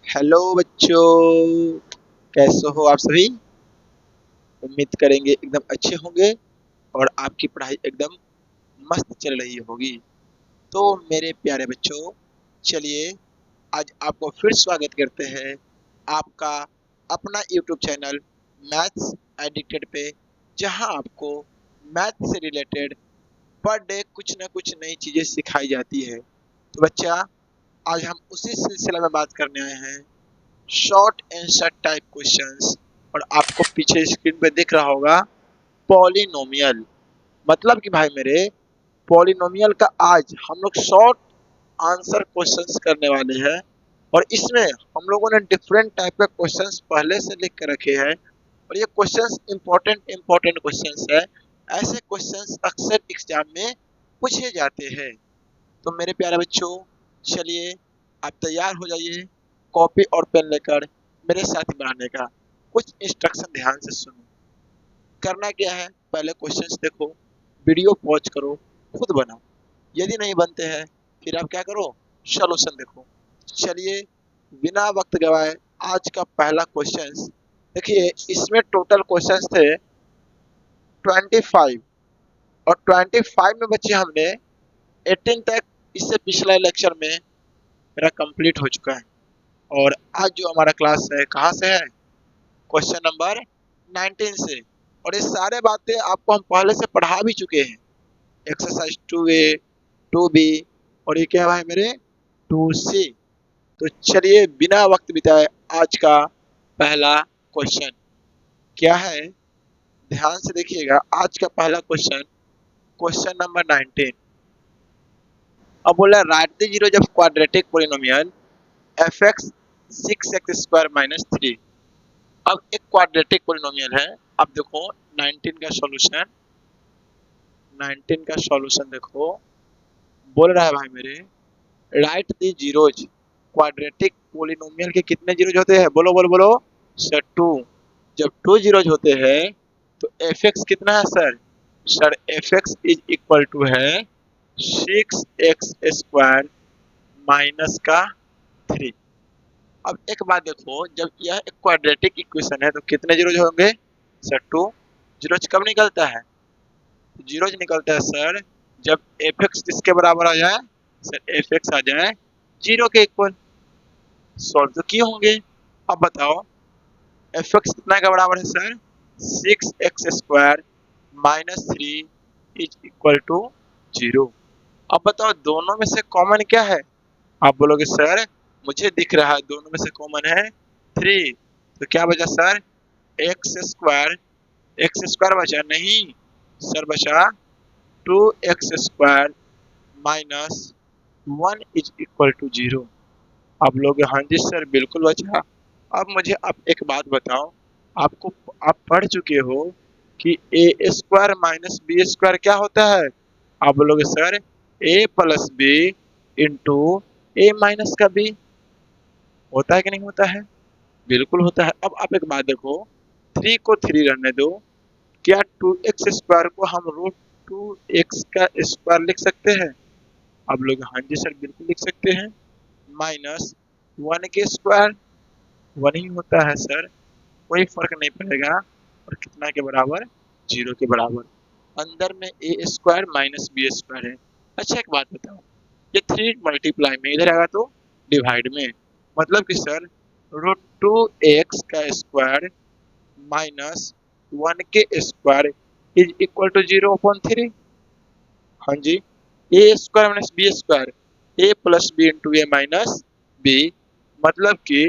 Hello बच्चों, कैसे हो आप सभी। उम्मीद करेंगे एकदम अच्छे होंगे और आपकी पढ़ाई एकदम मस्त चल रही होगी। तो मेरे प्यारे बच्चों, चलिए आज आपको फिर स्वागत करते हैं आपका अपना यूट्यूब चैनल मैथ्स एडिक्टेड पे, जहां आपको मैथ से रिलेटेड पर डे कुछ ना कुछ नई चीजें सिखाई जाती है। तो बच्चा, आज हम उसी सिलसिले में बात करने आए हैं, शॉर्ट आंसर टाइप क्वेश्चंस। और आपको पीछे स्क्रीन पे दिख रहा होगा पॉलिनोमियल, मतलब कि भाई मेरे पॉलिनोमियल का आज हम लोग शॉर्ट आंसर क्वेश्चंस करने वाले हैं। और इसमें हम लोगों ने डिफरेंट टाइप के क्वेश्चंस पहले से लिख के रखे हैं और ये क्वेश्चंस इंपॉर्टेंट क्वेश्चंस है। ऐसे क्वेश्चंस अक्सर एग्जाम में पूछे जाते हैं। तो मेरे प्यारे बच्चों, चलिए आप तैयार हो जाइए कॉपी और पेन लेकर मेरे साथ बनाने का। कुछ इंस्ट्रक्शन ध्यान से सुनो। करना क्या है, पहले क्वेश्चंस देखो, वीडियो पॉज करो, खुद बनाओ। यदि नहीं बनते हैं फिर आप क्या करो, सॉल्यूशन देखो। चलिए बिना वक्त गवाए आज का पहला क्वेश्चन देखिए। इसमें टोटल क्वेश्चंस थे 25 और 25 में बच्चे हमने 18 तक इससे पिछला लेक्चर में मेरा कंप्लीट हो चुका है। और आज जो हमारा क्लास है कहाँ से है, क्वेश्चन नंबर 19 से। और ये सारे बातें आपको हम पहले से पढ़ा भी चुके हैं, एक्सरसाइज 2A 2B और ये क्या है मेरे 2C। तो चलिए बिना वक्त बिताए आज का पहला क्वेश्चन क्या है, ध्यान से देखिएगा। आज का पहला क्वेश्चन, क्वेश्चन नंबर 19। अब बोला राइट द जीरो जब quadratic polynomial F x 6x² - 3। अब एक क्वाड्रेटिक पोलिनोमियल है। अब देखो 19 का सॉल्यूशन, 19 का सॉल्यूशन देखो। बोल रहा है भाई मेरे right the zeros, quadratic polynomial के कितने जीरोज होते हैं, बोलो बोलो बोलो सर 2। जब 2 जीरोज होते हैं तो एफ एक्स कितना है sir, sir F X is equal to है 6x² माइनस का 3। अब एक बात देखो, जब यह एक क्वाड्रेटिक इक्वेशन है तो कितने जीरोज होंगे सर 2। जीरोज कब निकलता है, जीरोज निकलता है सर जब एफ एक्स किसके बराबर आ जाए, सर एफ एक्स आ जाए जीरो के इक्वल। सॉल्व तो किए होंगे। अब बताओ एफ एक्स कितना के बराबर है sir, 6x² - 3 is equal to 0। अब बताओ दोनों में से कॉमन क्या है, आप बोलोगे सर मुझे दिख रहा है दोनों में से कॉमन है 3। तो क्या बचा सर, एक्स स्क्वायर बचा नहीं सर, बचा 2x² - 1 इज इक्वल टू 0। आप लोग हाँ जी सर बिल्कुल बचा। अब मुझे आप एक बात बताओ, आपको आप पढ़ चुके हो कि a² - b² क्या होता है, आप बोलोगे sir a + b into a minus का b। होता है कि नहीं होता है, बिल्कुल होता है। अब आप एक बात देखो, 3 को 3 रहने दो, क्या 2x² को हम √2x का स्क्वायर लिख सकते हैं, आप लोग हाँ जी सर बिल्कुल लिख सकते हैं। माइनस 1 के स्क्वायर 1 ही होता है सर, कोई फर्क नहीं पड़ेगा। और कितना के बराबर, 0 के बराबर। अंदर में a² - b² है। अच्छा एक बात बताओ, ये 3 मल्टीप्लाई में इधर आएगा तो डिवाइड में, मतलब कि सर √2x का स्क्वायर माइनस 1 के स्क्वायर इज इक्वल टू 0/3। हाँ जी, a² - b², a + b into a minus b, मतलब कि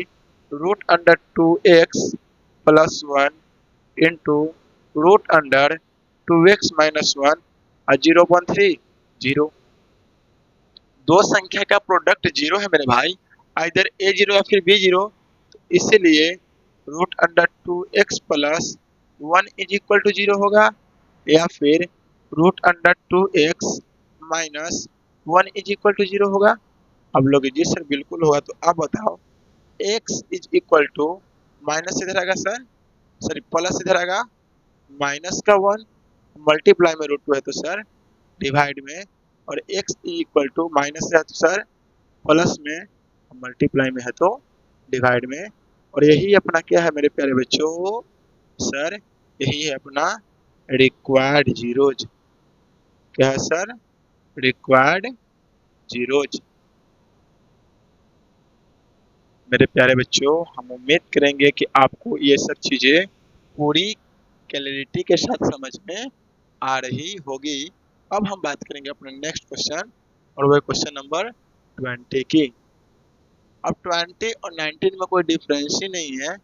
√2x + 1 इंटू √2x - 1 और 0/3 0। दो संख्या का प्रोडक्ट 0 है मेरे भाई, इधर a0 या फिर b0। तो इसीलिए √2x + 1 इज इक्वल टू 0 होगा, या फिर √2x - 1 इज इक्वल टू 0 होगा। अब लोग जी सर बिल्कुल होगा। तो अब बताओ x is equal to minus इधर आएगा सर, सॉरी प्लस इधर आएगा माइनस का 1, मल्टीप्लाई में √2 है तो सर डिवाइड में, और x इक्वल टू माइनस है तो सर प्लस में, मल्टीप्लाई में है तो डिवाइड में। और यही अपना क्या है मेरे प्यारे बच्चों, सर यही है अपना रिक्वायर्ड जीरोज। क्या है सर? Required zeros. मेरे प्यारे बच्चों, हम उम्मीद करेंगे कि आपको ये सब चीजें पूरी क्लैरिटी के साथ समझ में आ रही होगी। अब हम बात करेंगे अपना नेक्स्ट क्वेश्चन, और वह क्वेश्चन नंबर 20 की। अब 20 और 19 में कोई डिफरेंस ही नहीं है।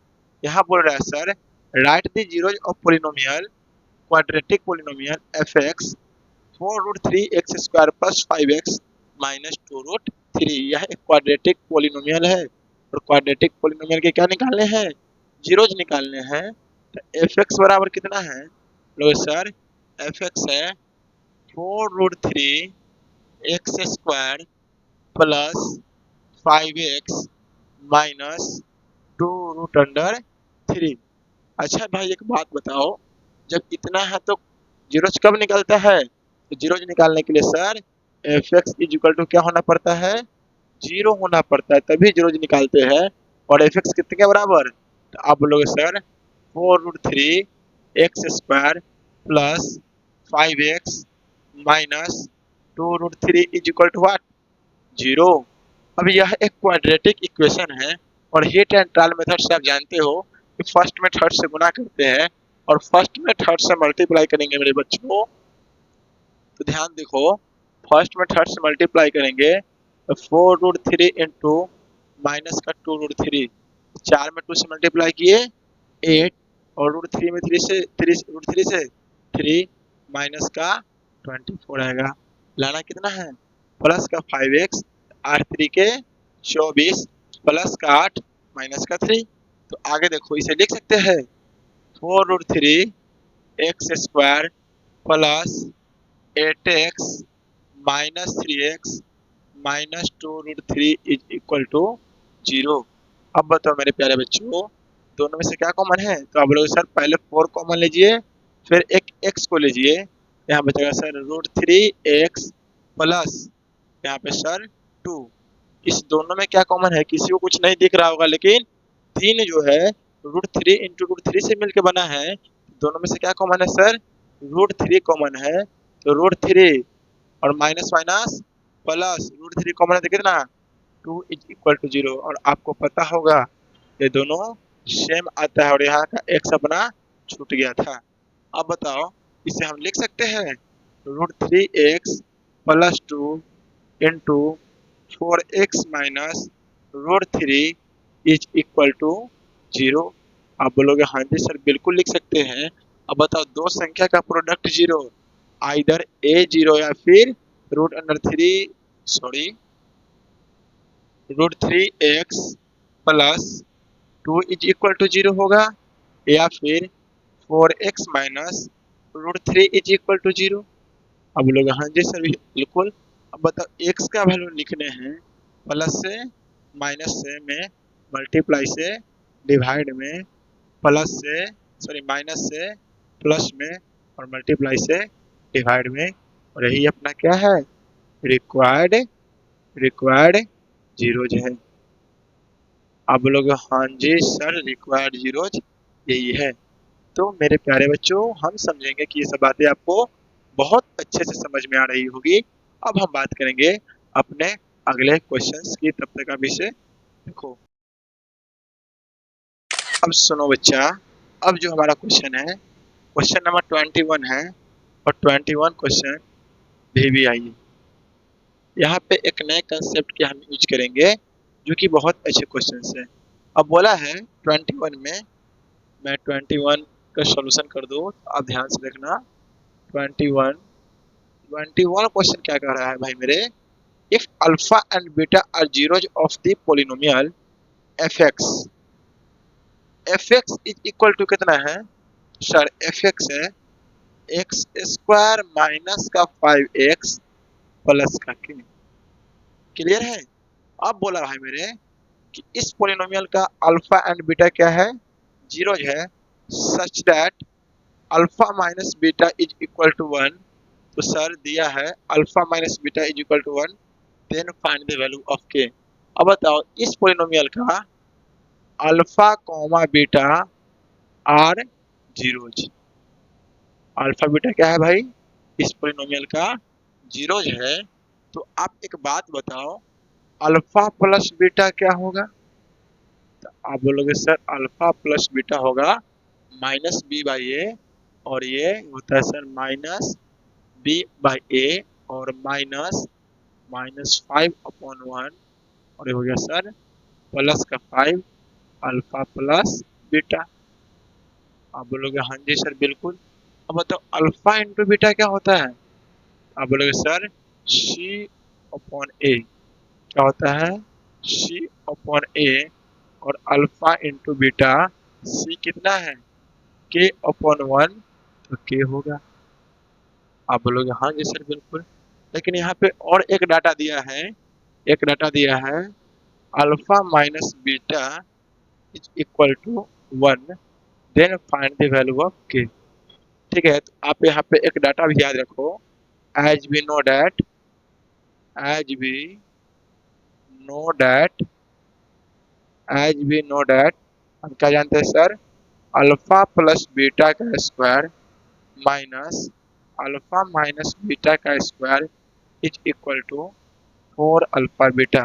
यहाँ बोल रहा है sir, right the zeros of polynomial quadratic polynomial F x 4√3 x square plus 5x minus 2√3। यह एक क्वाड्रेटिक पोलिनोमियल है, और क्वाड्रेटिक पोलिनोमियल के क्या निकालने हैं? जीरोज निकालने हैं। तो एफ एक्स बराबर कितना है? लो सर, एफ एक्स है 4√3 x square plus 5x minus 2√3। अच्छा भाई एक बात बताओ, जब इतना है तो जीरोज कब निकलता है? तो जीरोज निकालने के लिए sir F X is equal to क्या होना पड़ता है? जीरो होना पड़ता है, तभी जीरोज निकालते हैं। और एफ एक्स कितने के बराबर? तो आप बोलोगे sir 4√3 x square plus 5x minus 2√3 is equal to what? Zero. अब यह एक क्वाड्रेटिक इक्वेशन है, और हिट एंड ट्रायल मेथड से आप जानते हो कि फर्स्ट में थर्ड से गुना करते हैं और फर्स्ट में थर्ड से मल्टीप्लाई करेंगे मेरे बच्चों। तो ध्यान देखो, फर्स्ट में थर्ड से मल्टीप्लाई करेंगे तो 4√3 इंटू माइनस का 2√3, 4 में 2 से मल्टीप्लाई किए 8, और √3 में 3 से 3 से 3 माइनस का 24 आएगा। लाना कितना है? प्लस का 5x, 8 3 के 24 प्लस का 8 माइनस का 3। तो आगे देखो, इसे लिख सकते हैं 4√3 x square plus 8x minus 3x minus 2√3 is equal to 0। अब बताओ मेरे प्यारे बच्चों, दोनों में से क्या कॉमन है? तो आप लोग सर पहले 4 कॉमन लीजिए, फिर एक x को लीजिए। यहाँ बचेगा सर √3x प्लस यहाँ पे सर 2। इस दोनों में क्या कॉमन है? किसी को कुछ नहीं दिख रहा होगा, लेकिन 3 जो है √3 इंटू √3 से मिलकर बना है। दोनों में से क्या कॉमन है सर? √3 कॉमन है। तो √3 और माइनस माइनस प्लस √3 कॉमन है तो कितना? 2 इज इक्वल टू 0। और आपको पता होगा ये दोनों सेम आता है, और यहाँ का x अपना छूट गया था। अब बताओ, इसे हम लिख सकते हैं √3x plus 2 into 4x minus √3 is equal to 0। आप बोलोगे हाँ जी सर बिल्कुल लिख सकते हैं। अब बताओ, दो संख्या का प्रोडक्ट 0, आइदर a0 या फिर √3x plus 2 is equal to 0 होगा, या फिर 4x minus √3 is equal to 0। अब लोग हाँ जी सर बिल्कुल। अब बताओ x का वैल्यू लिखने हैं प्लस से माइनस से में, मल्टीप्लाई से डिवाइड में, प्लस से सॉरी माइनस से प्लस में, और मल्टीप्लाई से डिवाइड में। और यही अपना क्या है? रिक्वायर्ड जीरोज है। आप लोग हाँ जी सर रिक्वायर्ड जीरोज यही है। तो मेरे प्यारे बच्चों, हम समझेंगे कि ये सब बातें आपको बहुत अच्छे से समझ में आ रही होगी। अब हम बात करेंगे अपने अगले क्वेश्चंस की, तब तक आप इसे देखो। अब सुनो बच्चा, अब जो हमारा क्वेश्चन है, क्वेश्चन नंबर 21 है, और 21 क्वेश्चन भी आई है। यहाँ पे एक नए कंसेप्ट के हम यूज करेंगे, जो कि बहुत अच्छे क्वेश्चन है। अब बोला है 21 में, मैं 21 का सॉल्यूशन कर दूं, तो आप ध्यान से देखना। 21 क्वेश्चन क्या कह रहा है भाई मेरे? If alpha and beta are zeros of the polynomial F X is equal to कितना है सर? एफ एक्स है एक्स स्क्वायर माइनस का 5x प्लस का k। क्लियर है? अब बोला भाई मेरे कि इस पोलिनोमियल का अल्फा एंड बीटा क्या है? जीरोज है, such that alpha minus beta is equal to 1। तो सर दिया है alpha minus beta is equal to 1, then find the value of K. अब बताओ इस पोलिनोमियल का alpha comma beta are zeros. Alpha beta क्या है भाई, इस पोलिनोमियल का जीरोज है। तो आप एक बात बताओ, अल्फा प्लस बीटा क्या होगा? तो आप बोलोगे सर अल्फा प्लस बीटा होगा माइनस बी बाई ए, और ये होता है सर माइनस बी बाई ए, और माइनस माइनस 5/1, और ये हो गया सर प्लस का 5 अल्फा प्लस बीटा। आप बोलोगे हाँ जी सर बिल्कुल। अब बताओ अल्फा इंटू बीटा क्या होता है? आप बोलोगे सर सी अपॉन ए। क्या होता है? सी अपॉन ए, और अल्फा इंटू बीटा सी कितना है? के अपॉन 1, तो के होगा। आप बोलोगे हाँ जी सर बिल्कुल। लेकिन यहाँ पे और एक डाटा दिया है, एक डाटा दिया है alpha minus beta is equal to 1, then find the value of K. ठीक है, तो आप यहाँ पे एक डाटा भी याद रखो, as we know that, as we know that, as we know that, हम क्या जानते हैं सर? अल्फा प्लस बीटा का square minus alpha minus beta का square is equal to 4 alpha beta.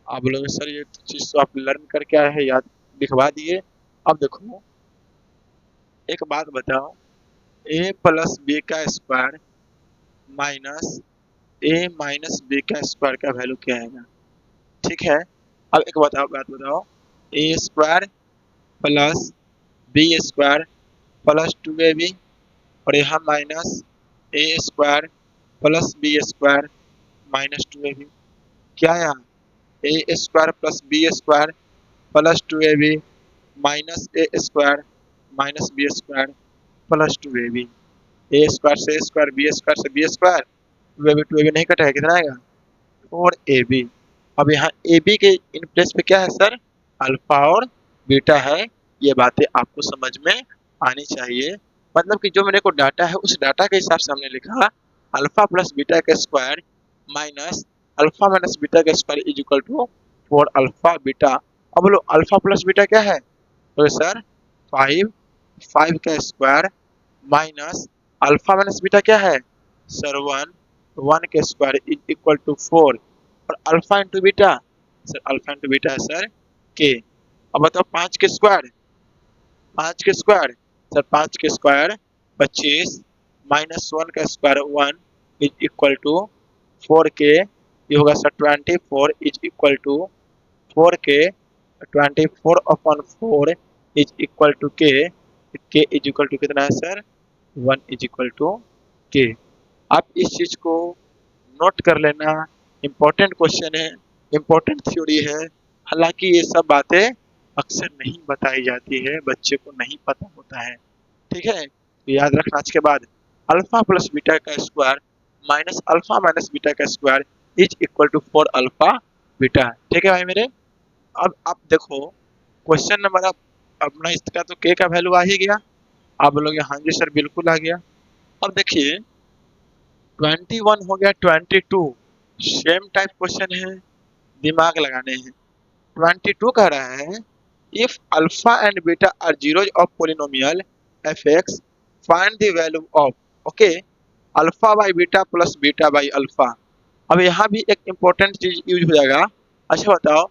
आप बोलोगे सर ये चीज तो आप लर्न करके आए हैं, याद लिखवा दिए। अब देखो एक बात बताओ, ए प्लस बी का square minus a minus B का स्क्वायर का वैल्यू क्या आएगा? ठीक है, अब एक बात बताओ, a square plus b square plus 2ab, और यहाँ minus a square plus b square minus 2ab। क्या यहाँ a square plus b square plus 2ab minus a square minus B square plus 2ab। A square से square, b square से b square, 2ab नहीं कटेगा, कितना आएगा? 4ab। अब यहाँ ab के इन प्लेस पे क्या है सर? अल्फा और बीटा है। ये बातें आपको समझ में आनी चाहिए। मतलब कि जो मेरे को डाटा है उस डाटा के हिसाब से हमने लिखा अल्फा प्लस बीटा का square minus alpha minus beta का square is equal to 4 alpha beta. अब बोलो अल्फा प्लस बीटा क्या है? तो सर 5, 5 का square minus alpha minus beta क्या है? सर 1, 1 के स्क्वायर इज इक्वल टू 4, और alpha into beta, sir alpha into beta है सर के। अब बताओ 5 के स्क्वायर, 5 के स्क्वायर, सर 5 के स्क्वायर 25 माइनस 1 का स्क्वायर 1 इज इक्वल टू 4 के, ये होगा सर 24 इज इक्वल टू 4 के, 24 अपॉन 4 इज इक्वल टू के इज इक्वल टू कितना है सर? 1 इज इक्वल टू के। आप इस चीज को नोट कर लेना, इम्पोर्टेंट क्वेश्चन है, इम्पोर्टेंट थ्योरी है। हालांकि ये सब बातें अक्सर नहीं बताई जाती है, बच्चे को नहीं पता होता है। ठीक है, तो याद रखना आज के बाद अल्फा प्लस बीटा का square minus alpha minus beta का square is equal to 4 alpha beta. ठीक है भाई मेरे। अब आप देखो क्वेश्चन नंबर, आप अपना इसका तो के का वैल्यू आ ही गया। आप बोलोगे हाँ जी सर बिल्कुल आ गया। अब देखिए 21 हो गया 22, सेम टाइप क्वेश्चन है, दिमाग लगाने हैं। 22 कह रहा है if alpha and beta are zeros of polynomial F X find the value of, okay, alpha by beta plus beta by alpha. अब यहाँ भी एक इम्पोर्टेंट चीज यूज हो जाएगा। अच्छा बताओ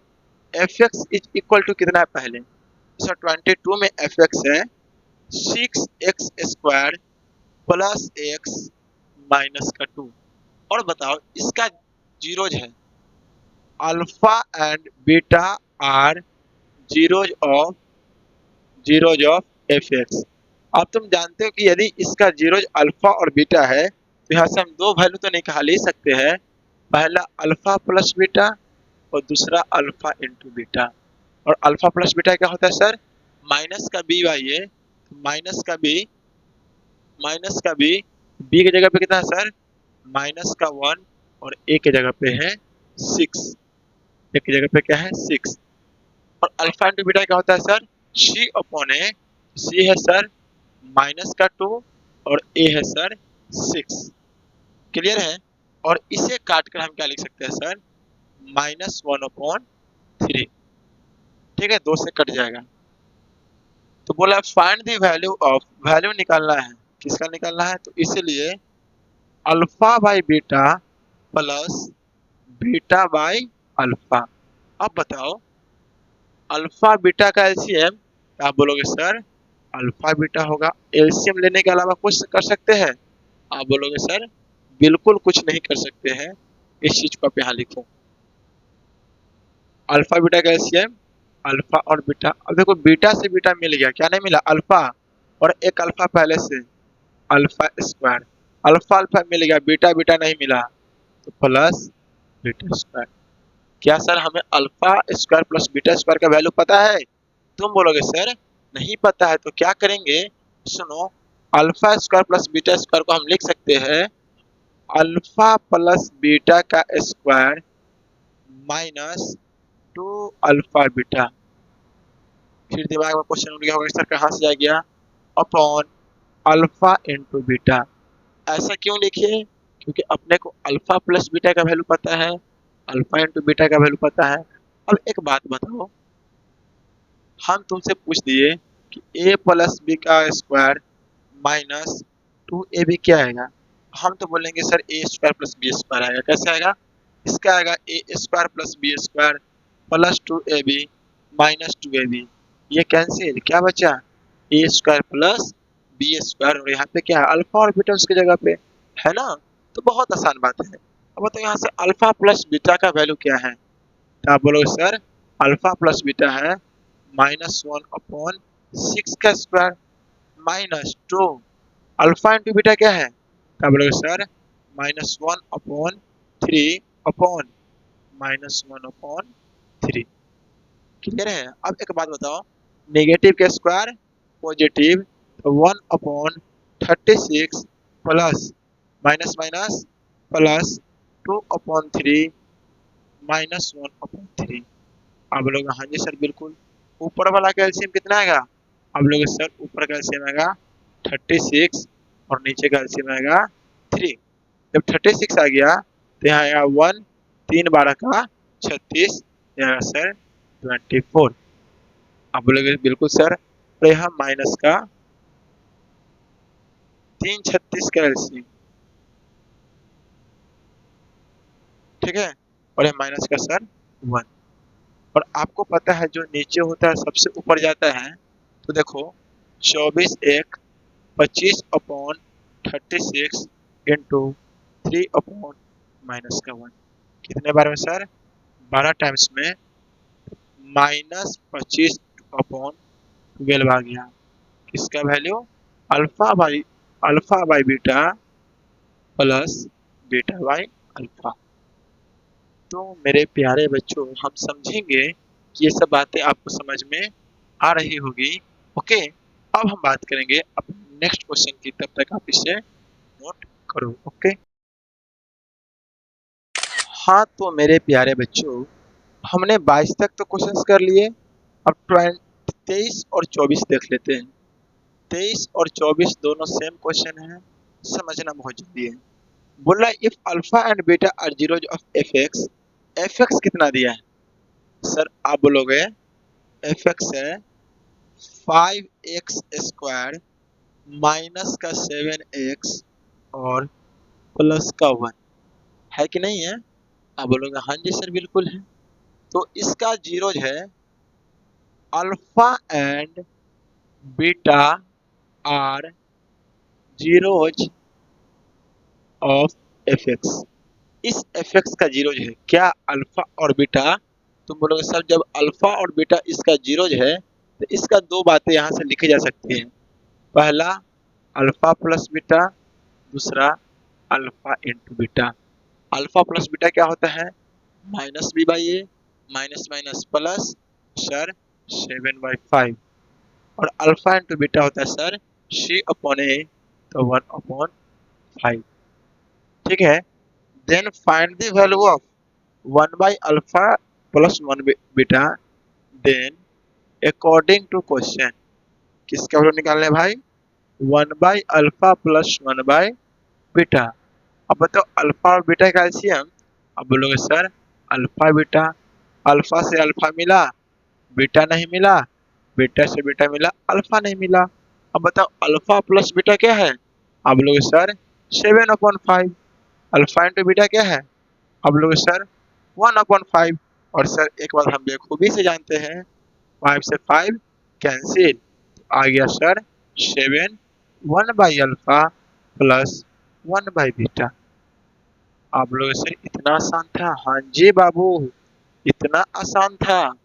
F X is equal to कितना है पहले? सर 22 में एफ एक्स है 6x square plus x minus का 2, और बताओ इसका जीरोज है alpha and beta are zeros of F X. अब तुम जानते हो कि यदि इसका जीरोज अल्फा और बीटा है तो यहाँ से हम दो वैल्यू तो निकाल ही सकते हैं, पहला अल्फा प्लस बीटा और दूसरा अल्फा इंटू बीटा। और अल्फा प्लस बीटा क्या होता है सर? माइनस का बी बाई ए, माइनस का बी, माइनस का बी की जगह पे कितना है सर? माइनस का 1, और ए की जगह पे है 6, ए की जगह पे क्या है 6। और अल्फा इंटू बीटा क्या होता है सर? सी अपॉन ए, सी है सर माइनस का 2 और ए है सर 6। क्लियर है। और इसे काट कर हम क्या लिख सकते हैं सर, -1/3। ठीक है, 2 से कट जाएगा। तो बोला find the value of, value निकालना है, किसका निकालना है, तो इसीलिए alpha by beta plus beta by alpha. अब बताओ अल्फा बीटा का एलसीएम, आप बोलोगे सर अल्फा बीटा होगा, एलसीएम लेने के अलावा कुछ कर सकते हैं, आप बोलोगे सर बिल्कुल कुछ नहीं कर सकते हैं। इस चीज को आप यहाँ लिखो, अल्फा बीटा का एलसीएम अल्फा और बीटा। अब देखो बीटा से बीटा मिल गया, क्या नहीं मिला, अल्फा, और एक अल्फा पहले से, अल्फा स्क्वायर, अल्फा अल्फा मिल गया, बीटा बीटा नहीं मिला, तो प्लस बीटा स्क्वायर। क्या सर हमें alpha square plus beta square का वैल्यू पता है, तुम बोलोगे सर नहीं पता है, तो क्या करेंगे, सुनो, alpha square plus beta square को हम लिख सकते हैं अल्फा प्लस बीटा का स्क्वायर माइनस 2 अल्फा बीटा। फिर दिमाग में क्वेश्चन उठ गया होगा सर कहाँ से आ गया, अपॉन अल्फा इंटू बीटा। ऐसा क्यों लिखिए, क्योंकि अपने को अल्फा प्लस बीटा का वैल्यू पता है, अल्फा इंटू बीटा का वैल्यू पता है। अब एक बात बताओ, हम तुमसे पूछ दिए कि ए प्लस बी का स्क्वायर माइनस 2ab क्या आएगा, हम तो बोलेंगे सर ए स्क्वायर प्लस बी स्क्वायर आएगा। कैसे आएगा, इसका आएगा a square plus b square plus 2ab minus 2ab। ये कैंसिल, क्या बचा, a square plus b square, और यहाँ पे क्या है अल्फा और बीटा उसकी जगह पे है ना। तो बहुत आसान बात है। अब तो यहाँ से अल्फा प्लस बीटा का वैल्यू क्या है, तो आप बोलोगे सर अल्फा प्लस बीटा है -1/6 का square minus 2, alpha into beta क्या है, तो आप बोलोगे सर -1/3 अपॉन -1/3। क्लियर है। अब एक बात बताओ, नेगेटिव का स्क्वायर पॉजिटिव, तो 1/36 प्लस माइनस माइनस प्लस 2/3 -1/3। आप लोग हाँ जी सर बिल्कुल। ऊपर वाला का एलसीएम कितना आएगा, आप लोग सर ऊपर का एलसीएम आएगा 36 और नीचे का एलसीएम आएगा 3। जब 36 आ गया तो यहाँ आएगा 1, 3 12 का 36, यहाँ सर 24। आप बोलोगे बिल्कुल सर, तो यहाँ माइनस का 3 36 का एलसीएम, ठीक है, और यहाँ माइनस का सर 1। और आपको पता है जो नीचे होता है सबसे ऊपर जाता है, तो देखो 24 1 25/36 इंटू 3/-1 कितने बार में सर, 12 टाइम्स में -25/12 आ गया। किसका value, alpha by beta plus beta by alpha. तो मेरे प्यारे बच्चों हम समझेंगे कि ये सब बातें आपको समझ में आ रही होगी। ओके, अब हम बात करेंगे अपने नेक्स्ट क्वेश्चन की, तब तक आप इसे नोट करो। ओके, हाँ तो मेरे प्यारे बच्चों हमने 22 तक तो क्वेश्चंस कर लिए, अब 23 और 24 देख लेते हैं। 23 और 24 दोनों सेम क्वेश्चन है, समझना बहुत जरूरी है। बोल रहा है if alpha and beta are zeros of F X कितना दिया है, सर आप बोलोगे एफ एक्स है 5x स्क्वायर माइनस का 7x और प्लस का 1, है कि नहीं है, आप बोलोगे हाँ जी सर बिल्कुल है। तो इसका जीरोज है alpha and beta are zeros of F X. इस एफ एक्स का जीरोज है क्या, अल्फा और बीटा। तुम बोलोगे सर जब अल्फा और बीटा इसका जीरोज है तो इसका दो बातें यहाँ से लिखी जा सकती हैं, पहला अल्फा प्लस बीटा, दूसरा alpha into beta. Alpha plus beta क्या होता है, -b/a minus minus plus sir 7/5, और अल्फा इंटू बीटा होता है सर c/a, तो 1/5। ठीक है, then find the value of 1/अल्फा plus 1 beta, then according to question किसका वैल्यू निकालना है भाई, 1/अल्फा प्लस 1/बीटा। अब बताओ अल्फा और बीटा का एलसीएम। अब बोलोगे सर अल्फा बीटा, अल्फा से अल्फा मिला, बीटा नहीं मिला, बीटा से बीटा मिला, अल्फा नहीं मिला। अब बताओ अल्फा प्लस बीटा क्या है। अब बोलोगे सर 7/5। अल्फा इंटू बीटा क्या है। अब लोग सर 1/5। और सर एक बात हम बेखूबी से जानते हैं, 5 से 5 कैंसिल, आ गया सर 7 1/अल्फा प्लस 1/बीटा। आप लोग सर इतना आसान था। हाँ जी बाबू, इतना आसान था।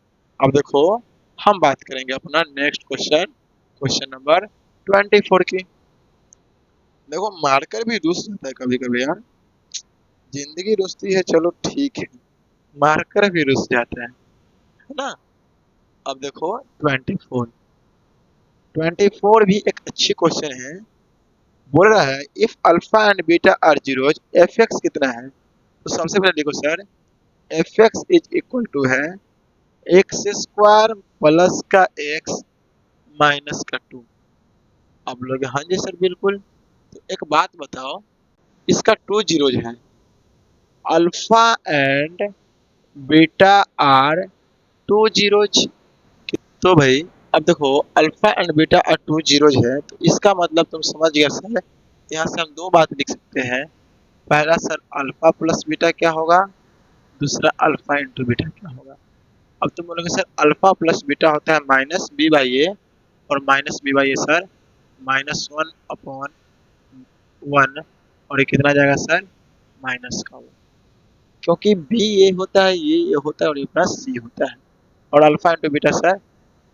अब देखो हम बात करेंगे अपना नेक्स्ट क्वेश्चन, क्वेश्चन नंबर 24 की। देखो मार्कर भी रुस जाता है कभी कभी यार, जिंदगी रुसती है, चलो ठीक है, मार्कर भी रुस जाता है ना। अब देखो 24 भी एक अच्छी क्वेश्चन है। बोल रहा है if alpha and beta are zeros, F X कितना है। तो सबसे पहले देखो sir, F X is equal to है एक्स स्क्वायर प्लस का एक्स माइनस का 2। अब लोग हाँ जी सर बिल्कुल। तो एक बात बताओ, इसका 2 जीरोज है, alpha and beta are 2 zeros. तो भाई अब देखो अल्फा एंड बीटा और 2 जीरोज है, तो इसका मतलब तुम समझ गया सर। यहाँ से हम दो बात लिख सकते हैं। पहला सर अल्फा प्लस बीटा क्या होगा, दूसरा अल्फा इंटू बीटा क्या होगा। अब तुम बोलोगे सर अल्फा प्लस बीटा होता है -b/a, और -b/a सर -1/1, और ये कितना जाएगा सर माइनस का 1, क्योंकि b ये होता है, ये होता है, और ये प्लस c होता है, और alpha into beta sir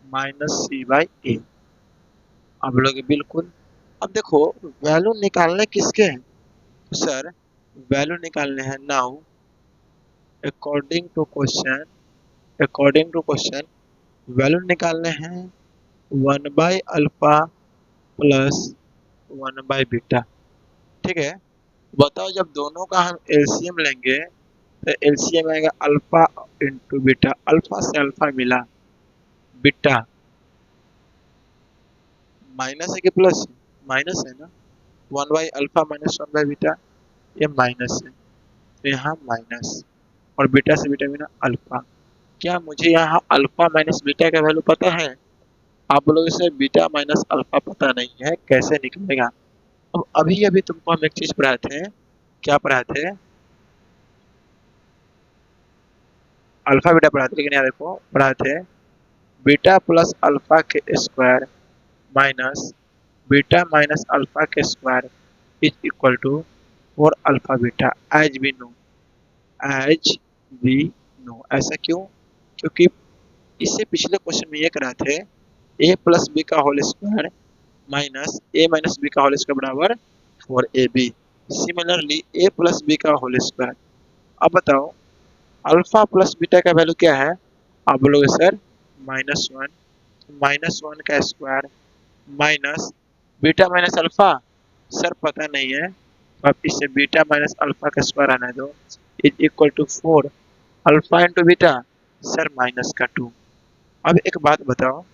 -c/a। आप बोलोगे बिल्कुल। अब देखो वैल्यू निकालने किसके हैं, तो सर वैल्यू निकालने हैं now according to question, according to question value निकालने हैं 1/अल्फा प्लस 1/बीटा। ठीक है, बताओ जब दोनों का हम एलसीएम लेंगे तो एलसीएम आएगा अल्फा इंटू बीटा, अल्फा से अल्फा मिला, बीटा माइनस है कि प्लस, माइनस है ना, 1/अल्फा माइनस 1/बीटा, ये माइनस है, तो यहाँ माइनस, और बीटा से बीटा मिला अल्फा। क्या मुझे यहाँ अल्फा माइनस बीटा का वैल्यू पता है। आप बोलोगे सर बीटा माइनस अल्फा पता नहीं है, कैसे निकलेगा। अब अभी अभी तुमको हम एक चीज पढ़ाए थे, क्या पढ़ाए थे, अल्फा बीटा पढ़ाए थे, लेकिन यहाँ देखो पढ़ाए थे बीटा प्लस अल्फा के square minus beta minus alpha के square is equal to 4 alpha beta as we know, as we know. ऐसा क्यों, क्योंकि इससे पिछले क्वेश्चन में ये करा थे a प्लस बी का whole square minus a minus B का होल स्क्वायर बराबर 4ab। Similarly a plus B का होल स्क्वायर। अब बताओ अल्फा प्लस बीटा का वैल्यू क्या है। आप बोलोगे सर -1, -1 का square minus beta minus alpha, sir पता नहीं है, तो आप इससे बीटा माइनस अल्फा का स्क्वायर आना दो, is equal to 4 alpha into beta, sir minus का 2। अब एक बात बताओ,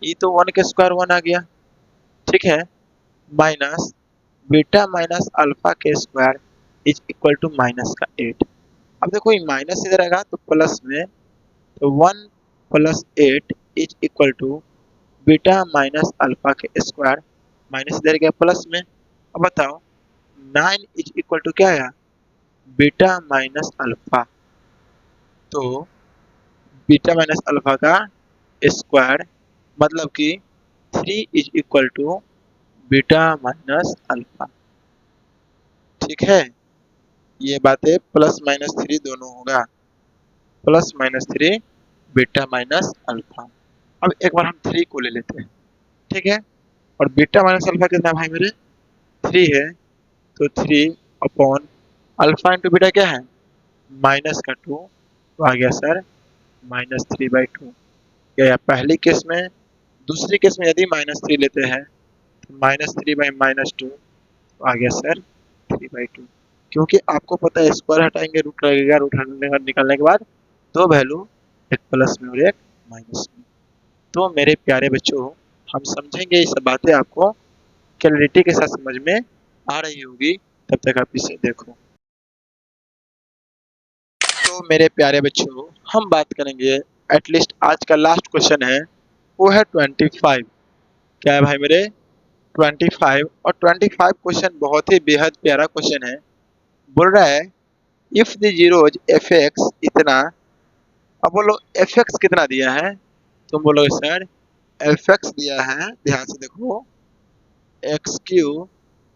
ये तो 1 के स्क्वायर 1 आ गया, ठीक है, माइनस बीटा माइनस अल्फा के square is equal to minus का 8। अब देखो ये माइनस इधर आएगा तो प्लस में, तो 1 plus 8 is equal to beta minus alpha के स्क्वायर, माइनस इधर गया प्लस में। अब बताओ 9 इज इक्वल टू क्या है, बीटा माइनस अल्फा। तो बीटा माइनस अल्फा का स्क्वायर मतलब कि 3 is equal to beta minus alpha. ठीक है, ये बातें +-3 दोनों होगा, +-3 बीटा माइनस अल्फा। अब एक बार हम 3 को ले लेते हैं, ठीक है, और बीटा माइनस अल्फा कितना है भाई मेरे, 3 है, तो 3 अपॉन अल्फा इंटू बीटा क्या है -2, तो आ गया सर -3/2। या पहली केस में, दूसरी केस में यदि -3 लेते हैं तो -3/-2, तो आ गया सर 3/2। क्योंकि आपको पता है स्क्वायर हटाएंगे रूट लगेगा, रूट निकालने के बाद दो वैल्यू, एक प्लस में और एक माइनस में। तो मेरे प्यारे बच्चों, हम समझेंगे ये सब बातें आपको क्लैरिटी के साथ समझ में आ रही होगी। तब तक आप इसे देखो। तो मेरे प्यारे बच्चों, हम बात करेंगे एटलीस्ट आज का लास्ट क्वेश्चन है, वो है 25। क्या है भाई मेरे? 25। और 25 क्वेश्चन बहुत ही बेहद प्यारा क्वेश्चन है। बोल रहा है if the zeros F x इतना। अब बोलो एफ एक्स कितना दिया है? तुम बोलोगे सर एफ एक्स दिया है, ध्यान से देखो, x Q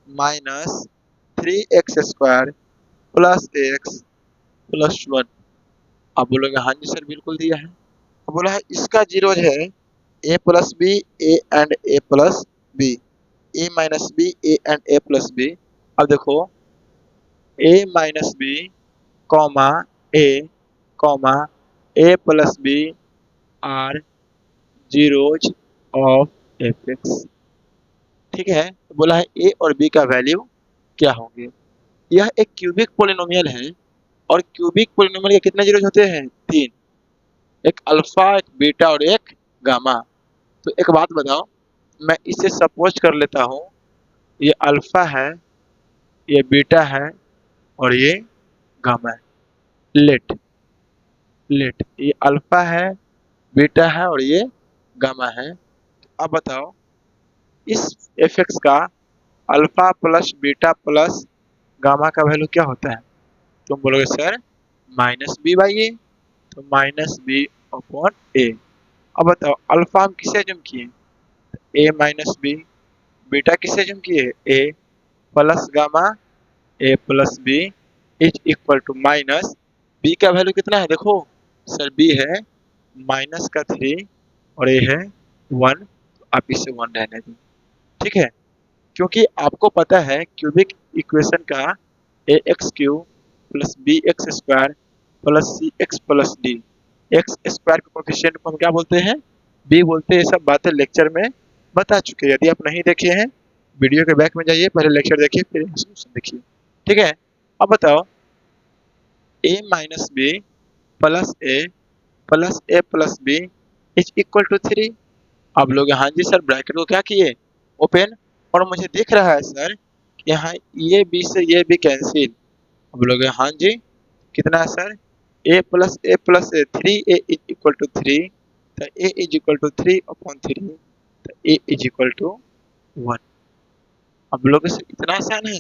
minus 3x² plus x plus 1। अब बोलोगे हाँ जी सर बिल्कुल दिया है। अब बोला है इसका जीरोज है a plus b, a and a plus b, a minus b, a and a plus b. अब देखो a minus b comma a comma a plus b are zeros of F x. ठीक है, तो बोला है ए और B का value क्या होंगे। यह एक क्यूबिक पोलिनोमियल है और क्यूबिक पोलिनोमियल के कितने जीरोज होते हैं? 3। एक अल्फा, एक बीटा और एक गामा। तो एक बात बताओ, मैं इसे सपोज कर लेता हूँ, ये अल्फा है, ये बीटा है और ये गामा है। लेट लेट ये अल्फा है, बीटा है और ये गामा है। अब बताओ इस एफ एक्स का alpha plus beta plus gamma का वैल्यू क्या होता है? तुम बोलोगे सर माइनस बी बाई ए। तो माइनस बी अपॉन ए। अब बताओ अल्फा हम किसे जम किए? ए माइनस बी। बीटा किसे जम किए? A plus gamma a plus B is equal to minus B का वैल्यू कितना है? देखो सर बी है माइनस का 3 और ए है 1। तो आप इसे 1 रहने दें। ठीक है, क्योंकि आपको पता है क्यूबिक इक्वेशन का a x cube plus b x square plus c x plus d. X square के कोफिशिएंट को हम क्या बोलते हैं? बी बोलते हैं। ये सब बातें लेक्चर में बता चुके हैं। यदि आप नहीं देखे हैं वीडियो के बैक में जाइए, पहले लेक्चर देखिए फिर सोल्यूशन देखिए। ठीक है, अब बताओ a minus b plus a plus B is equal to 3। अब लोग हाँ जी सर ब्रैकेट को क्या किए? ओपन। और मुझे दिख रहा है सर कि यहाँ ये बी से ये भी कैंसिल। अब लोग हाँ जी कितना है sir? A plus A 3a is equal to 3। तो A is equal to 3 upon 3। तो ए इज इक्वल टू 1। अब लोग इतना आसान है।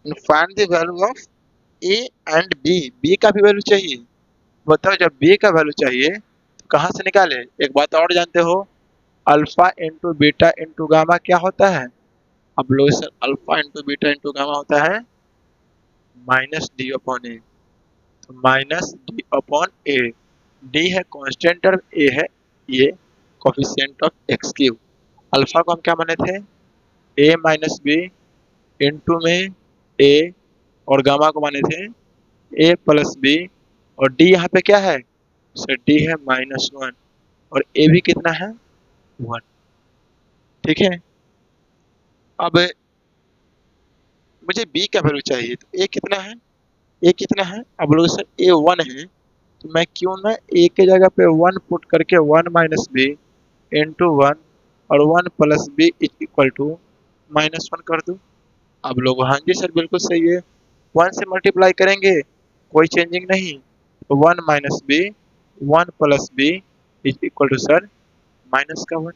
Find the value of A and B. B का भी वैल्यू चाहिए। बताओ जब बी का वैल्यू चाहिए तो कहाँ से निकाले? एक बात और जानते हो, alpha into beta into gamma क्या होता है? अब लोग sir alpha into beta into gamma होता है माइनस डी अपॉन ए। तो माइनस डी अपॉन ए। डी है कांस्टेंट टर्म, ए है ये coefficient of x cube. Alpha को हम क्या माने थे? ए माइनस बी इंटू में ए और गामा को माने थे ए प्लस बी। और डी यहाँ पे क्या है सर? डी है -1 और ए भी कितना है? 1। ठीक है, अब मुझे बी का वैल्यू चाहिए तो ए कितना है? ए कितना है? अब लोग सर ए 1 है, तो मैं क्यों ना ए के जगह पे 1 पुट करके 1 माइनस बी इंटू 1 और 1 plus B is equal to -1 कर दूं। अब लोग हाँ जी सर बिल्कुल सही है, 1 से मल्टीप्लाई करेंगे कोई चेंजिंग नहीं। तो 1 minus B 1 plus B is equal to sir minus का 1।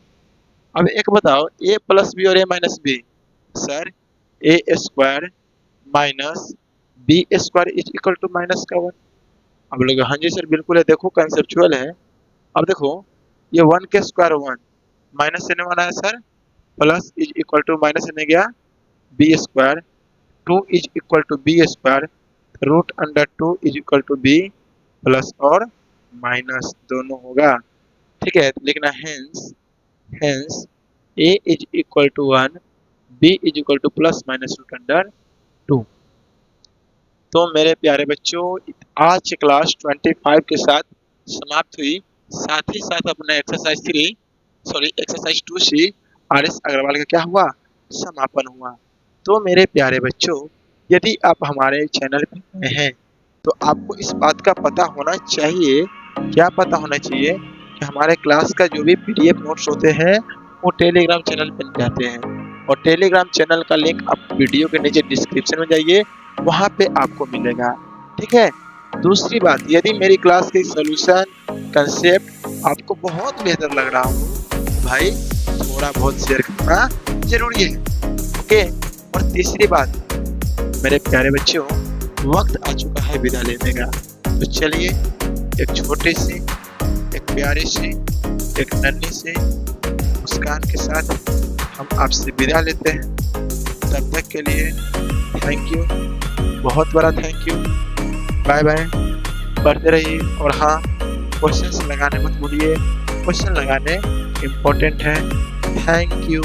अब एक बताओ ए प्लस बी और A minus B. Sir A square minus B square is equal to minus का 1। अब लोग हाँ जी सर बिल्कुल है, देखो कंसेप्चुअल है। अब देखो ये 1 के स्क्वायर 1 माइनस देने वाला है sir, plus is equal to minus देने गया B square, 2 is equal to B square, root under 2 is equal to B plus और माइनस दोनों होगा। ठीक है, तो लिखना hence hence A is equal to 1 B is equal to plus minus root under 2। तो मेरे प्यारे बच्चों, आज की क्लास 25 के साथ समाप्त हुई। साथ ही साथ अपना एक्सरसाइज 2C RS अग्रवाल का क्या हुआ? समापन हुआ। तो मेरे प्यारे बच्चों, यदि आप हमारे चैनल पर नए हैं तो आपको इस बात का पता होना चाहिए, क्या पता होना चाहिए कि हमारे क्लास का जो भी PDF नोट्स होते हैं वो टेलीग्राम चैनल पर जाते हैं। और टेलीग्राम चैनल का लिंक आप वीडियो के नीचे डिस्क्रिप्शन में जाइए, वहाँ पे आपको मिलेगा। ठीक है। दूसरी बात, यदि मेरी क्लास की सॉल्यूशन कंसेप्ट आपको बहुत बेहतर लग रहा हो तो भाई थोड़ा बहुत शेयर करना जरूरी है। ओके। और तीसरी बात, मेरे प्यारे बच्चों, वक्त आ चुका है विदा लेने का, तो चलिए एक छोटे से, एक प्यारे से, एक नन्ही से मुस्कान के साथ हम आपसे विदा लेते हैं। तब तक के लिए थैंक यू, बहुत बड़ा थैंक यू। Bye bye. पढ़ते रहिए और हाँ, क्वेश्चंस लगाने मत भूलिए, क्वेश्चन लगाने इम्पोर्टेंट है। Thank you.